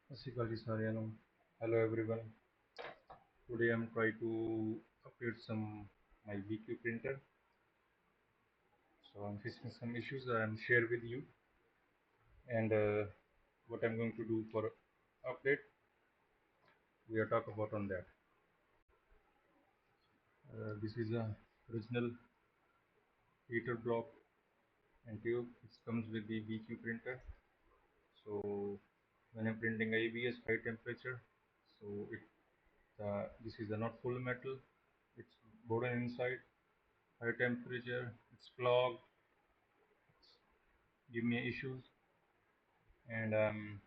Basically, Saryano. Hello everyone. Today I'm trying to update some my biqu printer. So I'm facing some issues that I'm share with you, and what I'm going to do for update. We are talk about on that. This is a original heater block and tube. It comes with the biqu printer. So when I'm printing ABS high temperature, so this is a not full metal. It's wooden inside. High temperature. It's clogged. Give me issues, and I'm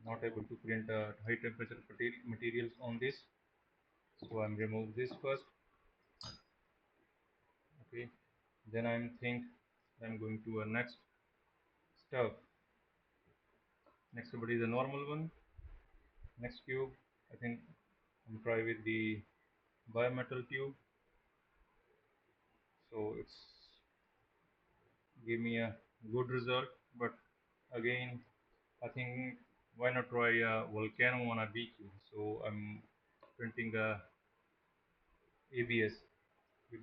not able to print high temperature materials on this. So I'm remove this first. Okay, then I'm going to a next stuff. Next one is the normal one. Next tube, I think I'm try with the bimetal tube. So it's give me a good result, but again I think why not try a volcano on a BQ. So I'm printing a ABS with,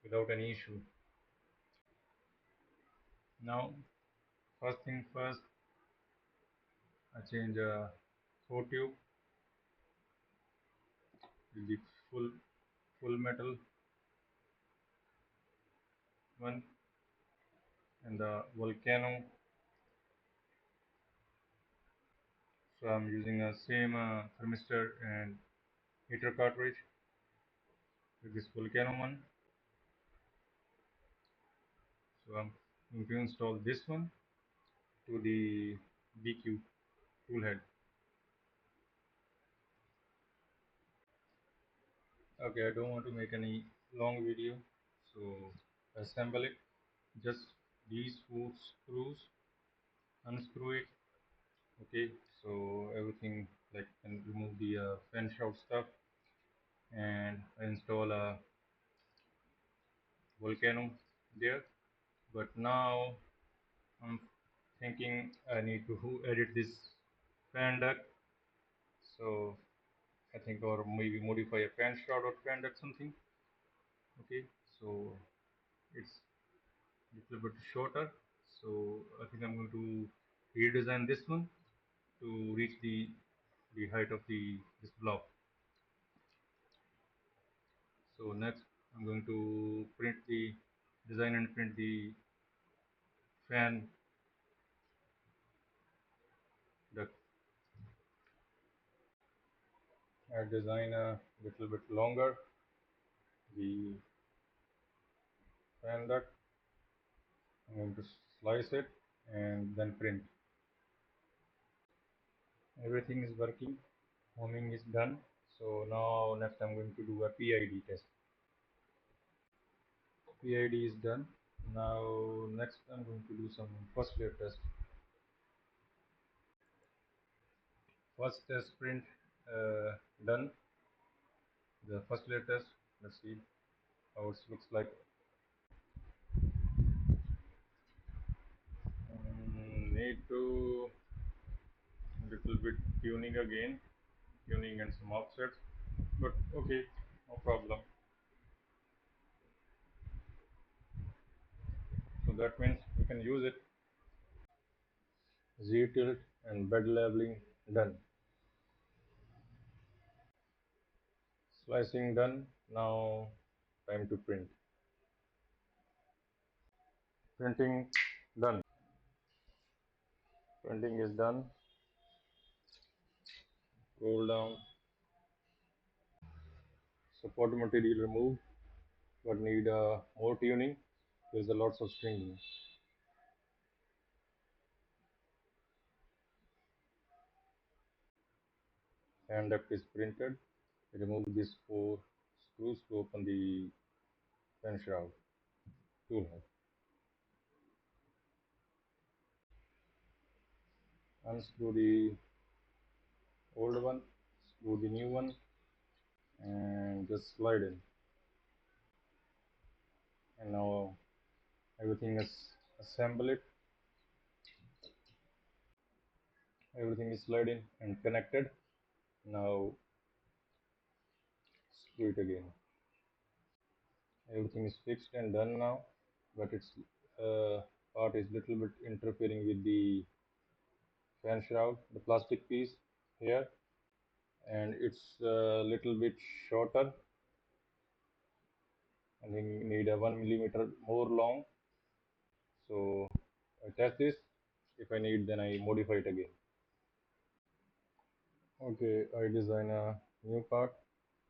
without any issue. Now, first thing first, I change a throat tube with the full full metal one, and the volcano. So I'm using a same thermistor and heater cartridge with this volcano one. So I'm going to install this one to the BQ tool head. Okay, I don't want to make any long video, so assemble it. Just these four screws, unscrew it. Okay, so everything like can remove the fan shout stuff, and I install a volcano there. But now I'm thinking I need to edit this fan duct. So I think, or maybe modify a fan shout or fan duct something. Okay, so it's a little bit shorter. So I think I'm going to redesign this one to reach the height of the this block. So next, I'm going to print the design and print the fan duct. I design a little bit longer the fan duct. I'm going to slice it and then print. Everything is working. Homing is done. So now next I'm going to do a PID test. PID is done. Now next I'm going to do some first layer test. First test print done. The first layer test. Let's see how it looks like. Need to little bit tuning again, tuning and some offsets, but okay, no problem. So that means we can use it. Z tilt and bed labeling done. Slicing done. Now time to print. Printing done. Printing is done. Roll down. Support material removed, but need more tuning. There's a lots of stringing. Hand duct is printed. Remove these four screws to open the fan shroud tool head. Unscrew the old one, screw the new one, and just slide in. And now everything is assemble it. Everything is sliding and connected. Now screw it again. Everything is fixed and done now, but its part is little bit interfering with the fan shroud, the plastic piece here, and it's a little bit shorter. I think need a 1 millimeter more long. So I test this. If I need, then I modify it again. Okay, I design a new part.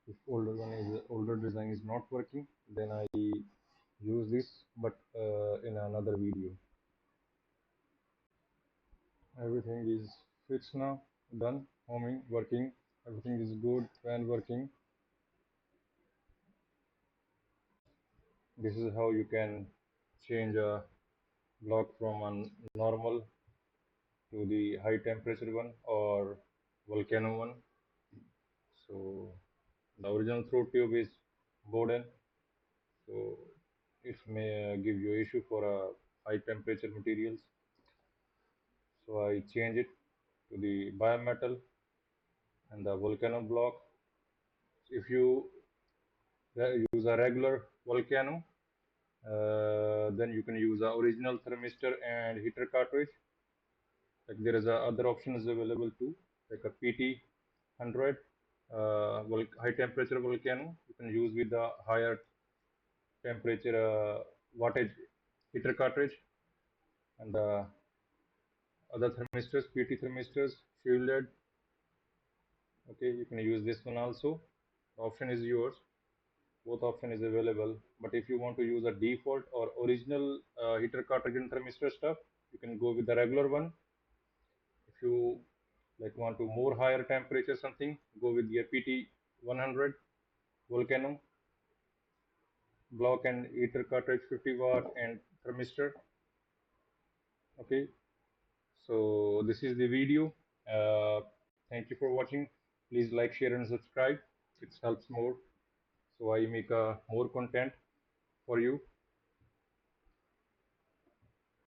If older design is not working, then I use this, but in another video. Everything is fixed now, done, homing, working. Everything is good, fan working. This is how you can change a block from a normal to the high temperature one or volcano one. So the original throat tube is bowden, so it may give you issue for high temperature materials. So I change it to the bimetal and the volcano block. If you use a regular volcano, then you can use a original thermistor and heater cartridge. Like there is a other options available too, like a PT 100 high temperature volcano. You can use with the higher temperature wattage heater cartridge, and the other thermistors, PT thermistors, shielded. Okay, you can use this one also. The option is yours. Both option is available. But if you want to use a default or original heater cartridge and thermistor stuff, you can go with the regular one. If you like want to more higher temperature something, go with the PT 100 volcano block and heater cartridge 50 watt and thermistor. Okay, so this is the video. Thank you for watching. Please like, share, and subscribe. It helps more. So I make more content for you.